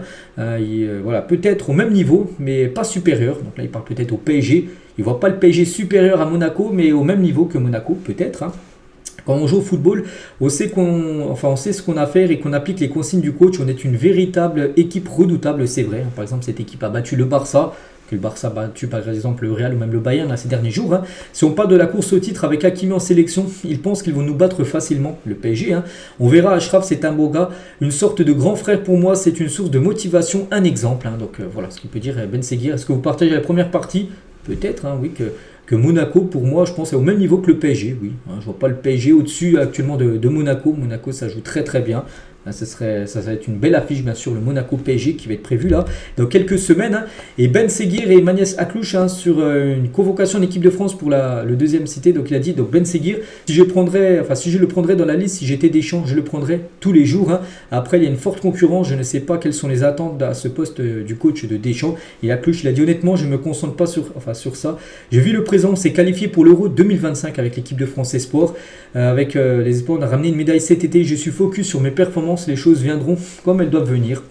Voilà, peut-être au même niveau, mais pas supérieur. Donc là, il parle peut-être au PSG. Il ne voit pas le PSG supérieur à Monaco, mais au même niveau que Monaco, peut-être. Quand on joue au football, on sait ce qu'on a à faire et qu'on applique les consignes du coach. On est une véritable équipe redoutable, c'est vrai. Par exemple, cette équipe a battu le Barça, que le Barça a battu par exemple le Real ou même le Bayern là, ces derniers jours. Si on parle de la course au titre avec Hakimi en sélection, ils pensent qu'ils vont nous battre facilement, le PSG. On verra, Achraf, c'est un beau gars, une sorte de grand frère pour moi, c'est une source de motivation, un exemple. Donc voilà ce qu'il peut dire Ben Seguir. Est-ce que vous partagez la première partie? Peut-être, oui, que Monaco, pour moi, je pense, est au même niveau que le PSG. Oui, je ne vois pas le PSG au-dessus actuellement de Monaco. Monaco, ça joue très très bien. Ça va être une belle affiche, bien sûr, le Monaco PSG qui va être prévu là dans quelques semaines. Et Ben Seguir et Magnès Aklouche sur une convocation en équipe de France pour le deuxième cité. Donc il a dit, donc Ben Seguir, si je le prendrais dans la liste, si j'étais Deschamps, je le prendrais tous les jours. Après, il y a une forte concurrence. Je ne sais pas quelles sont les attentes à ce poste du coach de Deschamps. Et Aklouche, il a dit honnêtement, je ne me concentre pas sur ça. J'ai vu le présent, on s'est qualifié pour l'Euro 2025 avec l'équipe de France Espoir. Avec les Espoirs, on a ramené une médaille cet été. Je suis focus sur mes performances. Les choses viendront comme elles doivent venir.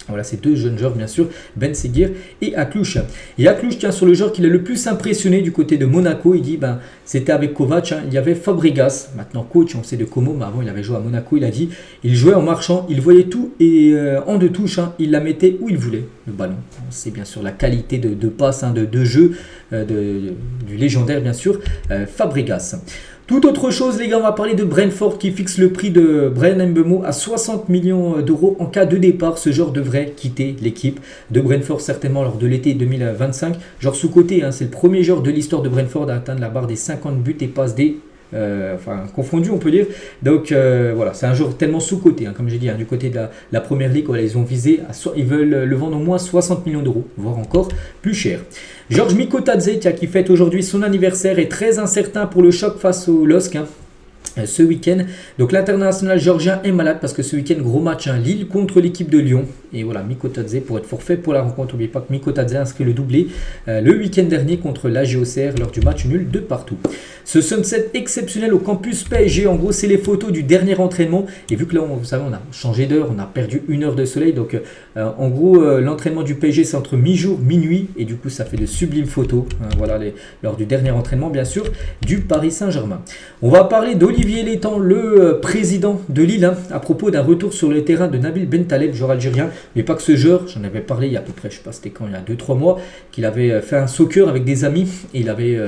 Voilà, ces deux jeunes joueurs, bien sûr, Ben Seguir et Aklouche. Et Aklouche tient sur le joueur qui l'a le plus impressionné du côté de Monaco. Il dit, c'était avec Kovac, il y avait Fabregas, maintenant coach, on sait de Como, mais avant il avait joué à Monaco. Il a dit, il jouait en marchant, il voyait tout et en deux touches, il la mettait où il voulait, le ballon. C'est bien sûr la qualité de passe, de jeu du légendaire, bien sûr, Fabregas. Tout autre chose, les gars, on va parler de Brentford qui fixe le prix de Bryan Mbeumo à 60 millions d'euros en cas de départ. Ce joueur devrait quitter l'équipe de Brentford certainement lors de l'été 2025. Genre sous-côté, c'est le premier joueur de l'histoire de Brentford à atteindre la barre des 50 buts et passes D. Confondu on peut dire. Donc voilà, c'est un joueur tellement sous-côté, comme j'ai dit, du côté de la première ligue. Voilà, ils ont visé, ils veulent le vendre au moins 60 millions d'euros, voire encore plus cher. Georges Mikotadze, qui fête aujourd'hui son anniversaire, est très incertain pour le choc face au LOSC. Ce week-end, donc l'international georgien est malade parce que ce week-end, gros match, Lille contre l'équipe de Lyon. Et voilà, Mikotadze pour être forfait pour la rencontre. N'oubliez pas que Mikotadze a inscrit le doublé le week-end dernier contre l'AGOCR lors du match nul de partout. Ce sunset exceptionnel au campus PSG, en gros, c'est les photos du dernier entraînement. Et vu que là, vous savez, on a changé d'heure, on a perdu 1 heure de soleil. Donc, en gros, l'entraînement du PSG, c'est entre mi-jour, minuit. Et du coup, ça fait de sublimes photos. Voilà, lors du dernier entraînement, bien sûr, du Paris Saint-Germain. On va parler d'Olivier Létang, le président de Lille, à propos d'un retour sur le terrain de Nabil Bentaleb, joueur algérien. Mais pas que ce joueur, j'en avais parlé il y a à peu près, je sais pas c'était quand, il y a 2-3 mois, qu'il avait fait un soccer avec des amis. Et il avait...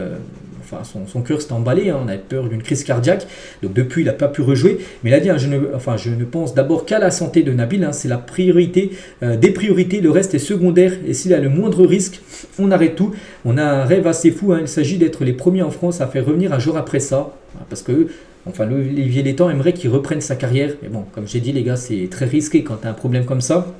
son cœur s'est emballé, on avait peur d'une crise cardiaque, donc depuis il n'a pas pu rejouer, mais il a dit, je ne pense d'abord qu'à la santé de Nabil, c'est la priorité, des priorités, le reste est secondaire, et s'il a le moindre risque, on arrête tout. On a un rêve assez fou, il s'agit d'être les premiers en France à faire revenir un joueur après ça, parce que Olivier Létang aimerait qu'il reprenne sa carrière, mais bon, comme j'ai dit les gars, c'est très risqué quand tu as un problème comme ça.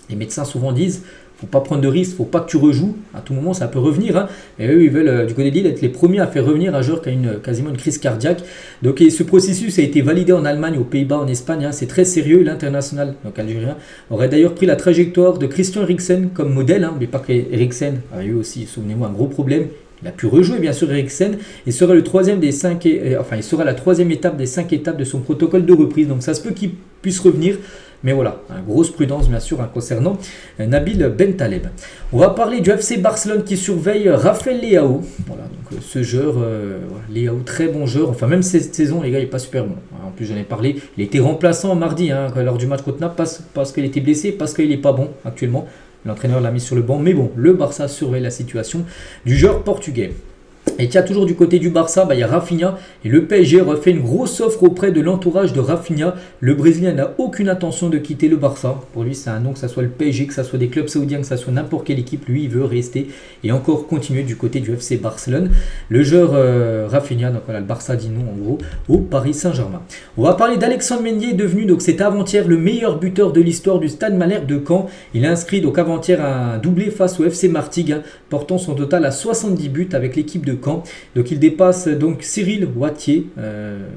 Les médecins souvent disent, faut pas prendre de risques, faut pas que tu rejoues. À tout moment, ça peut revenir. Mais eux, ils veulent, du côté de Lille, être les premiers à faire revenir un joueur qui a quasiment une crise cardiaque. Donc, et ce processus a été validé en Allemagne, aux Pays-Bas, en Espagne. C'est très sérieux. L'international, donc algérien, aurait d'ailleurs pris la trajectoire de Christian Eriksen comme modèle. Mais pas que Eriksen a eu aussi, souvenez-moi, un gros problème. Il a pu rejouer, bien sûr, Eriksen. Il sera la troisième étape des 5 étapes de son protocole de reprise. Donc, ça se peut qu'il puisse revenir. Mais voilà, grosse prudence bien sûr concernant Nabil Bentaleb. On va parler du FC Barcelone qui surveille Rafael Leao. Voilà, donc ce joueur, Leao, très bon joueur. Enfin, même cette saison, les gars, il n'est pas super bon. En plus, j'en ai parlé. Il a été remplaçant mardi lors du match contre Naples parce qu'il était blessé, parce qu'il n'est pas bon actuellement. L'entraîneur l'a mis sur le banc. Mais bon, le Barça surveille la situation du joueur portugais. Et tiens, toujours du côté du Barça, il y a Rafinha et le PSG refait une grosse offre auprès de l'entourage de Rafinha. Le Brésilien n'a aucune intention de quitter le Barça. Pour lui, c'est un nom, que ce soit le PSG, que ce soit des clubs saoudiens, que ce soit n'importe quelle équipe. Lui, il veut rester et encore continuer du côté du FC Barcelone. Le joueur Rafinha, donc voilà, le Barça dit non en gros, au Paris Saint-Germain. On va parler d'Alexandre Mendy, devenu donc cet avant-hier le meilleur buteur de l'histoire du Stade Malherbe de Caen. Il a inscrit donc avant-hier un doublé face au FC Martigues, portant son total à 70 buts avec l'équipe de Caen. Donc il dépasse donc Cyril Wattier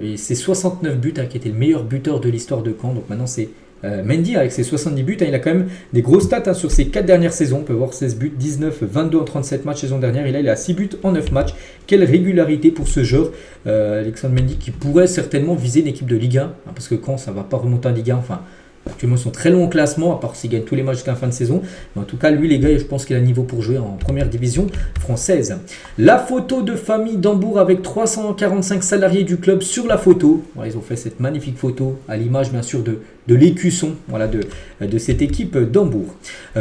et ses 69 buts qui était le meilleur buteur de l'histoire de Caen. Donc maintenant c'est Mendy avec ses 70 buts. Il a quand même des grosses stats sur ses 4 dernières saisons. On peut voir 16 buts, 19, 22 en 37 matchs saison dernière. Et là il a 6 buts en 9 matchs. Quelle régularité pour ce joueur Alexandre Mendy qui pourrait certainement viser une équipe de Ligue 1 parce que Caen ça ne va pas remonter en Ligue 1. Enfin, Actuellement, ils sont très loin au classement, à part s'ils gagnent tous les matchs jusqu'à la fin de saison. Mais en tout cas, lui, les gars, je pense qu'il a le niveau pour jouer en première division française. La photo de famille d'Hambourg avec 345 salariés du club sur la photo. Voilà, ils ont fait cette magnifique photo à l'image, bien sûr, de l'écusson, voilà, de cette équipe d'Hambourg.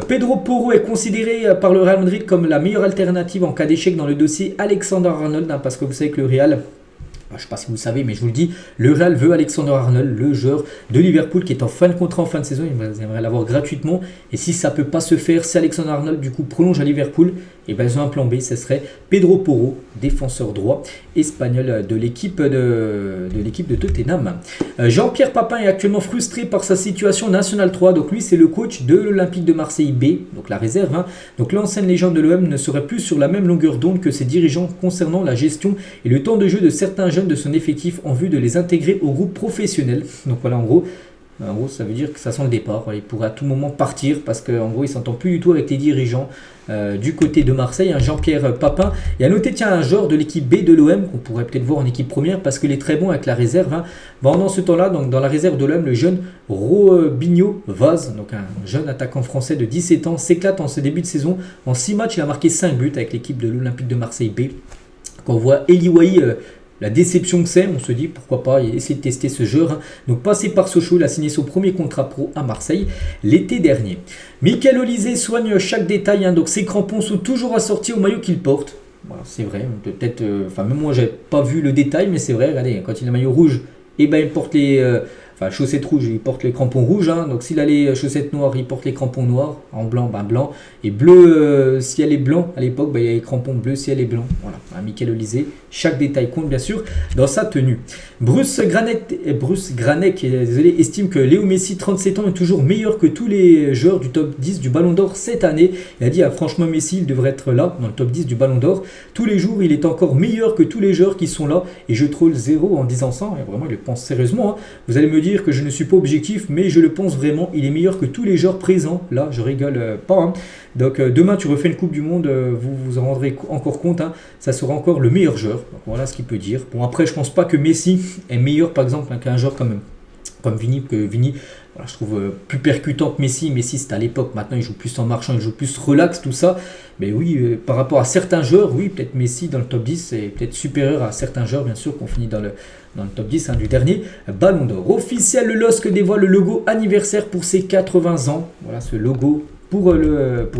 Pedro Porro est considéré par le Real Madrid comme la meilleure alternative en cas d'échec dans le dossier Alexander-Arnold, hein, parce que vous savez que le Real... Je ne sais pas si vous le savez, mais je vous le dis, le Real veut Alexander-Arnold, le joueur de Liverpool qui est en fin de contrat en fin de saison. Ils aimeraient l'avoir gratuitement. Et si ça ne peut pas se faire, si Alexander-Arnold du coup prolonge à Liverpool, et ben ils ont un plan B, ce serait Pedro Porro, défenseur droit espagnol de l'équipe de Tottenham. Jean-Pierre Papin est actuellement frustré par sa situation National 3. Donc lui, c'est le coach de l'Olympique de Marseille B, donc la réserve. Hein. Donc l'ancienne légende de l'OM ne serait plus sur la même longueur d'onde que ses dirigeants concernant la gestion et le temps de jeu de certains jeunes de son effectif en vue de les intégrer au groupe professionnel. Donc voilà, en gros, ça veut dire que ça sent le départ. Voilà, il pourrait à tout moment partir parce qu'en gros, il ne s'entend plus du tout avec les dirigeants du côté de Marseille. Hein, Jean-Pierre Papin. Et à noter, tiens, un joueur de l'équipe B de l'OM qu'on pourrait peut-être voir en équipe première parce qu'il est très bon avec la réserve. Hein. Pendant ce temps-là, donc dans la réserve de l'OM, le jeune Robinho Vaz, donc un jeune attaquant français de 17 ans, s'éclate en ce début de saison. En 6 matchs, il a marqué 5 buts avec l'équipe de l'Olympique de Marseille B. Quand on voit Eli Wahi, la déception que c'est, on se dit pourquoi pas essayer de tester ce joueur. Hein. Donc passé par Sochaux, il a signé son premier contrat pro à Marseille l'été dernier. Michael Olise soigne chaque détail, hein. Donc ses crampons sont toujours assortis au maillot qu'il porte. Voilà, c'est vrai, peut-être, même moi j'ai pas vu le détail, mais c'est vrai, regardez, quand il a le maillot rouge, et ben il porte les chaussettes rouges, il porte les crampons rouges. Hein. Donc s'il a les chaussettes noires, il porte les crampons noirs. En blanc, blanc. Et bleu, si elle est blanc à l'époque, il y a les crampons bleus si elle est blanc. Voilà, Michael Olise, chaque détail compte bien sûr dans sa tenue. Bruce Granek estime que Léo Messi, 37 ans, est toujours meilleur que tous les joueurs du top 10 du Ballon d'Or cette année. Il a dit, franchement, Messi, il devrait être là dans le top 10 du Ballon d'Or. Tous les jours, il est encore meilleur que tous les joueurs qui sont là. Et je troll zéro en disant ça. Et vraiment, il le pense sérieusement. Hein. Vous allez me dire que je ne suis pas objectif, mais je le pense vraiment. Il est meilleur que tous les joueurs présents. Là, je rigole pas. Hein. Donc demain, tu refais une Coupe du Monde, vous vous en rendrez encore compte. Hein. Ça sera encore le meilleur joueur. Donc voilà ce qu'il peut dire. Bon, après, je pense pas que Messi est meilleur, par exemple, qu'un joueur comme Vini, que Vini, voilà, je trouve plus percutant que Messi. Messi, c'était à l'époque. Maintenant, il joue plus en marchant, il joue plus relax, tout ça. Mais oui, par rapport à certains joueurs, oui, peut-être Messi dans le top 10 est peut-être supérieur à certains joueurs, bien sûr, qu'on finit dans le top 10 hein, du dernier Ballon d'Or. Officiel, le LOSC dévoile le logo anniversaire pour ses 80 ans. Voilà ce logo pour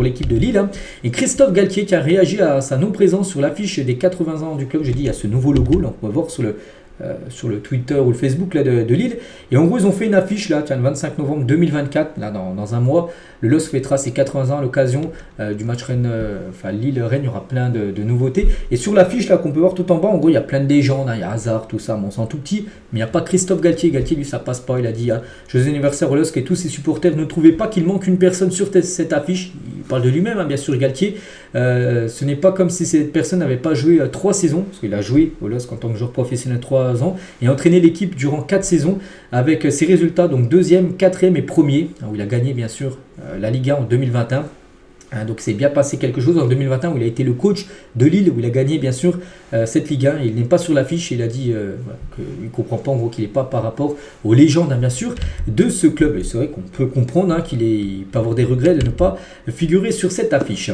l'équipe de Lille. Hein. Et Christophe Galtier qui a réagi à sa non-présence sur l'affiche des 80 ans du club. J'ai dit, il y a ce nouveau logo, là, on va voir sur le Twitter ou le Facebook là, de Lille. Et en gros, ils ont fait une affiche là, tiens, le 25 novembre 2024, là, dans un mois. Le LOSC fêtera ses 80 ans à l'occasion du match Lille-Rennes. Il y aura plein de nouveautés. Et sur l'affiche là qu'on peut voir tout en bas, en gros, il y a plein de légendes. Hein, il y a Hazard, tout ça. Bon, c'est en tout petit, mais il n'y a pas Christophe Galtier. Galtier, lui, ça passe pas. Il a dit, hein, joyeux anniversaire au LOSC et tous ses supporters. Ne trouvez pas qu'il manque une personne sur cette affiche. Il parle de lui-même, hein, bien sûr, Galtier. Ce n'est pas comme si cette personne n'avait pas joué 3 saisons, parce qu'il a joué au LOSC en tant que joueur professionnel 3 ans, et entraîné l'équipe durant 4 saisons, avec ses résultats, donc 2e, 4e et 1er, où il a gagné bien sûr la Liga en 2021. Donc c'est bien passé quelque chose en 2021 où il a été le coach de Lille, où il a gagné bien sûr cette Ligue 1. Il n'est pas sur l'affiche et il a dit qu'il ne comprend pas en gros qu'il n'est pas par rapport aux légendes hein, bien sûr de ce club. Et c'est vrai qu'on peut comprendre hein, qu'il peut avoir des regrets de ne pas figurer sur cette affiche.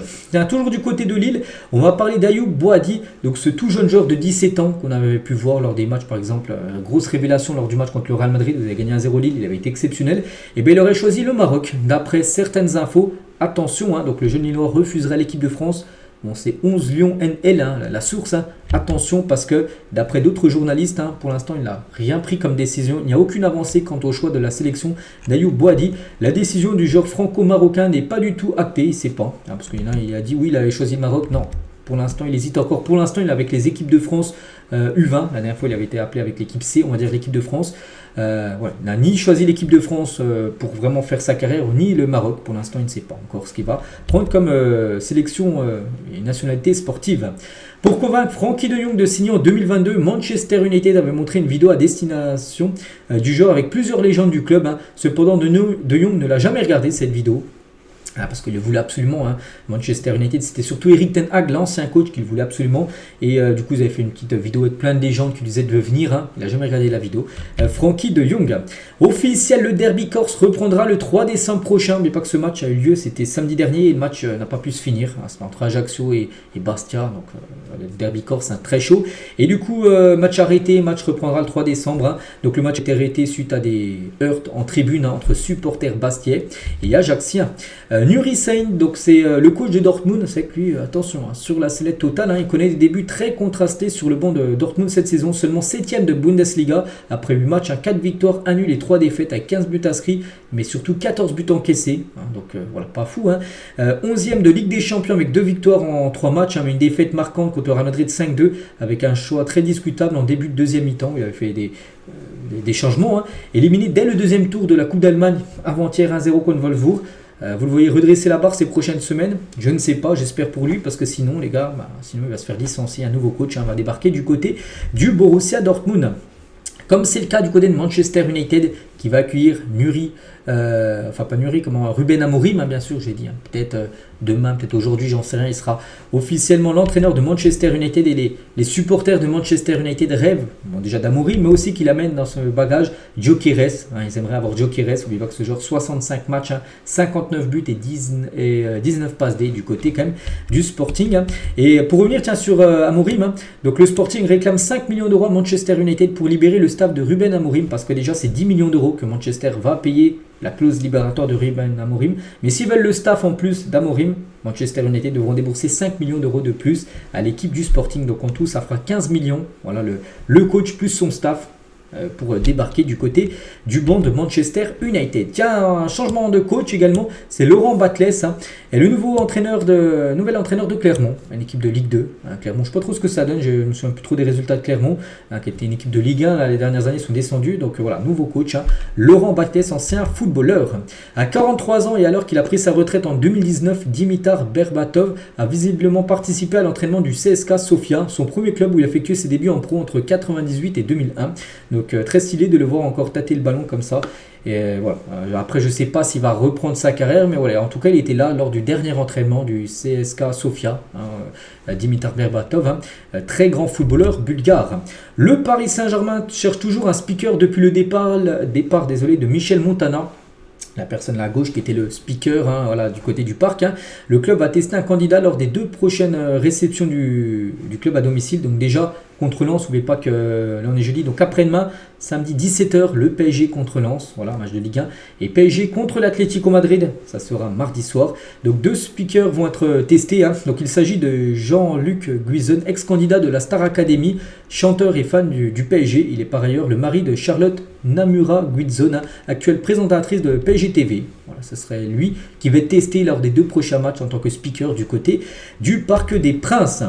Toujours du côté de Lille, on va parler d'Ayoub Boadi, donc ce tout jeune joueur de 17 ans qu'on avait pu voir lors des matchs par exemple, grosse révélation lors du match contre le Real Madrid, vous avez gagné 1-0 Lille, il avait été exceptionnel. Et bien il aurait choisi le Maroc, d'après certaines infos. Attention, hein, donc le jeune Lillois refuserait l'équipe de France. Bon, c'est 11 Lyon NL, hein, la source. Hein. Attention parce que d'après d'autres journalistes, hein, pour l'instant, il n'a rien pris comme décision. Il n'y a aucune avancée quant au choix de la sélection d'Ayoub Boadi. La décision du joueur franco-marocain n'est pas du tout actée. Il ne sait pas. Hein, parce qu'il a dit oui, il avait choisi le Maroc. Non. Pour l'instant, il hésite encore. Pour l'instant, il est avec les équipes de France U20. La dernière fois, il avait été appelé avec l'équipe C, on va dire l'équipe de France. Il n'a ni choisi l'équipe de France pour vraiment faire sa carrière, ni le Maroc. Pour l'instant, il ne sait pas encore ce qu'il va prendre comme sélection et nationalité sportive. Pour convaincre Frankie de Jong de signer en 2022, Manchester United avait montré une vidéo à destination du joueur avec plusieurs légendes du club. Hein. Cependant, de Jong ne l'a jamais regardé cette vidéo. Parce qu'il le voulait absolument. Manchester United, c'était surtout Erik Ten Hag, l'ancien coach, qui le voulait absolument. Et du coup, ils avaient fait une petite vidéo avec plein de légendes qui lui disaient de venir. Il n'a jamais regardé la vidéo. Frankie de Jong. Officiel, le derby corse reprendra le 3 décembre prochain. Mais pas que ce match a eu lieu, c'était samedi dernier et le match n'a pas pu se finir. C'était entre Ajaccio et Bastia. Donc le derby corse, très chaud. Et du coup, match arrêté. Match reprendra le 3 décembre. Donc le match a été arrêté suite à des heurts en tribune entre supporters bastiais et Ajacciens. Nuri Sahin, donc c'est le coach de Dortmund. C'est que lui, attention, sur la sellette totale, il connaît des débuts très contrastés sur le banc de Dortmund cette saison. Seulement 7ème de Bundesliga après 8 matchs, 4 victoires, 1 nul et 3 défaites avec 15 buts inscrits, mais surtout 14 buts encaissés. Donc voilà, pas fou. 11ème de Ligue des Champions avec 2 victoires en 3 matchs, mais une défaite marquante contre le Real Madrid 5-2 avec un choix très discutable en début de deuxième mi-temps. Il avait fait des changements. Éliminé dès le deuxième tour de la Coupe d'Allemagne avant-hier 1-0 contre Wolfsburg. Vous le voyez redresser la barre ces prochaines semaines. Je ne sais pas, j'espère pour lui, parce que sinon, les gars, sinon il va se faire licencier. Un nouveau coach va débarquer du côté du Borussia Dortmund. Comme c'est le cas du côté de Manchester United, qui va accueillir Ruben Amorim, bien sûr, j'ai dit. Peut-être demain, peut-être aujourd'hui, j'en sais rien. Il sera officiellement l'entraîneur de Manchester United et les supporters de Manchester United rêvent, déjà d'Amorim, mais aussi qu'il amène dans ce bagage Gyökeres. Ils aimeraient avoir Gyökeres. N'oubliez pas que ce joueur, 65 matchs, 59 buts et 19 passes D du côté quand même du Sporting. Et pour revenir sur Amorim, donc le Sporting réclame 5 millions d'euros à Manchester United pour libérer le staff de Ruben Amorim, parce que déjà c'est 10 millions d'euros que Manchester va payer la clause libératoire de Ruben Amorim. Mais s'ils veulent le staff en plus d'Amorim, Manchester United devront débourser 5 millions d'euros de plus à l'équipe du Sporting. Donc en tout, ça fera 15 millions. Voilà le coach plus son staff pour débarquer du côté du banc de Manchester United. Tiens, un changement de coach également, c'est Laurent Batles, et le nouvel entraîneur de Clermont, une équipe de Ligue 2. Clermont, je ne sais pas trop ce que ça donne, je ne me souviens plus trop des résultats de Clermont, qui était une équipe de Ligue 1, les dernières années sont descendus, donc voilà, nouveau coach, Laurent Batles, ancien footballeur. À 43 ans et alors qu'il a pris sa retraite en 2019, Dimitar Berbatov a visiblement participé à l'entraînement du CSKA Sofia, son premier club où il a effectué ses débuts en pro entre 1998 et 2001. Donc très stylé de le voir encore tâter le ballon comme ça. Et voilà. Après, je ne sais pas s'il va reprendre sa carrière, mais voilà. En tout cas, il était là lors du dernier entraînement du CSKA Sofia, Dimitar Berbatov, très grand footballeur bulgare. Le Paris Saint-Germain cherche toujours un speaker depuis le départ de Michel Montana. La personne à gauche qui était le speaker du côté du parc. Le club va tester un candidat lors des 2 prochaines réceptions du club à domicile. Donc déjà contre Lens, n'oubliez pas que là on est jeudi. Donc après-demain, samedi 17h, le PSG contre Lens. Voilà, match de Ligue 1. Et PSG contre l'Atlético Madrid, ça sera mardi soir. Donc 2 speakers vont être testés. Donc il s'agit de Jean-Luc Guizon, ex-candidat de la Star Academy, chanteur et fan du PSG. Il est par ailleurs le mari de Charlotte Namura Guizon, actuelle présentatrice de PSG TV. Voilà, ce serait lui qui va tester lors des 2 prochains matchs en tant que speaker du côté du Parc des Princes.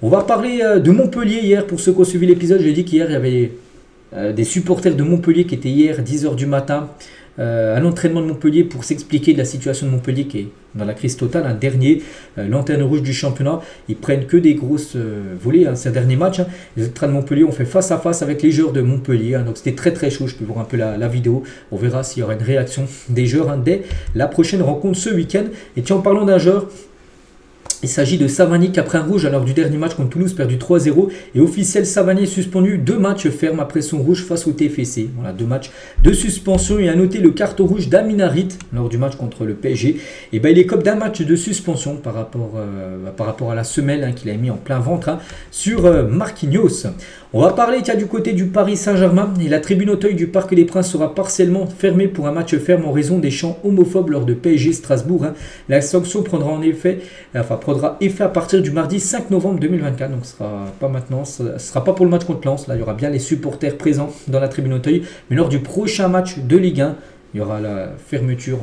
On va parler de Montpellier hier. Pour ceux qui ont suivi l'épisode, j'ai dit qu'hier il y avait des supporters de Montpellier qui étaient hier 10h du matin à l'entraînement de Montpellier pour s'expliquer de la situation de Montpellier qui est dans la crise totale. Un dernier lanterne rouge du championnat, ils prennent que des grosses volées ces derniers matchs. Les Ultras de Montpellier ont fait face à face avec les joueurs de Montpellier, donc c'était très très chaud. Je peux voir un peu la vidéo, on verra s'il y aura une réaction des joueurs dès la prochaine rencontre ce week-end. Et tiens, en parlant d'un joueur, il s'agit de Savani qui a pris un rouge lors du dernier match contre Toulouse, perdu 3-0. Et officiel, Savani est suspendu 2 matchs fermes après son rouge face au TFC. Voilà, 2 matchs de suspension. Et à noter le carton rouge d'Amin Harit lors du match contre le PSG. Et il écope d'un match de suspension par rapport à la semelle qu'il a mis en plein ventre sur Marquinhos. On va parler du côté du Paris Saint-Germain. Et la tribune Auteuil du Parc des Princes sera partiellement fermée pour un match ferme en raison des chants homophobes lors de PSG Strasbourg. La sanction prendra effet à partir du mardi 5 novembre 2024. Donc ce sera pas maintenant, ce sera pas pour le match contre Lens. Là, il y aura bien les supporters présents dans la tribune Auteuil. Mais lors du prochain match de Ligue 1, il y aura la fermeture,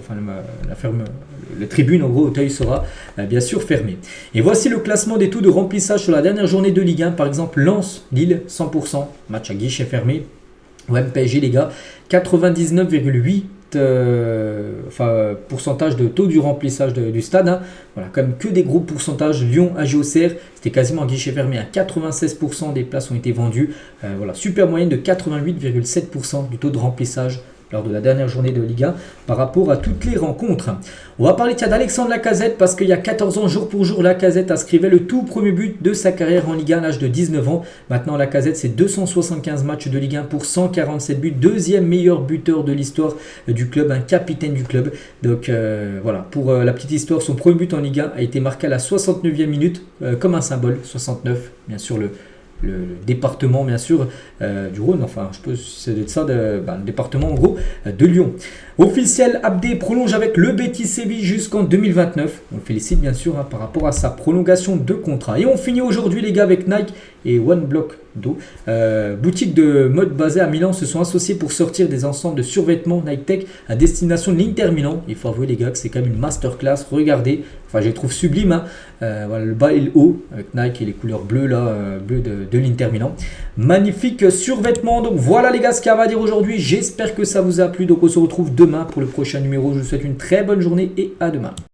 la tribune en gros Auteuil sera bien sûr fermée. Et voici le classement des taux de remplissage sur la dernière journée de Ligue 1. Par exemple, Lens, Lille, 100%, match à guichet fermé. PSG les gars, 99,8%. Pourcentage de taux du remplissage du stade. Voilà, quand même que des gros pourcentages. Lyon, AG Auxerre, c'était quasiment un guichet fermé. À 96% des places ont été vendues. Voilà, super moyenne de 88,7% du taux de remplissage lors de la dernière journée de Ligue 1 par rapport à toutes les rencontres. On va parler d'Alexandre Lacazette parce qu'il y a 14 ans, jour pour jour, Lacazette inscrivait le tout premier but de sa carrière en Ligue 1 à l'âge de 19 ans. Maintenant, Lacazette, c'est 275 matchs de Ligue 1 pour 147 buts. Deuxième meilleur buteur de l'histoire du club, un capitaine du club. Donc voilà, pour la petite histoire, son premier but en Ligue 1 a été marqué à la 69e minute comme un symbole. 69, bien sûr, le département bien sûr du Rhône, enfin je pense c'est de ça, le département en gros de Lyon. Officiel, Abdé prolonge avec le Betis Séville jusqu'en 2029. On le félicite bien sûr par rapport à sa prolongation de contrat. Et on finit aujourd'hui les gars avec Nike et OneBlock Do. Boutique de mode basée à Milan se sont associés pour sortir des ensembles de survêtements Nike Tech à destination de l'Inter Milan. Il faut avouer les gars que c'est quand même une masterclass. Regardez, enfin je les trouve sublimes. Hein. Voilà, le bas et le haut avec Nike et les couleurs bleues là, bleues de l'Inter Milan. Magnifique survêtement. Donc voilà les gars ce qu'il y a à dire aujourd'hui. J'espère que ça vous a plu. Donc on se retrouve demain pour le prochain numéro. Je vous souhaite une très bonne journée et à demain.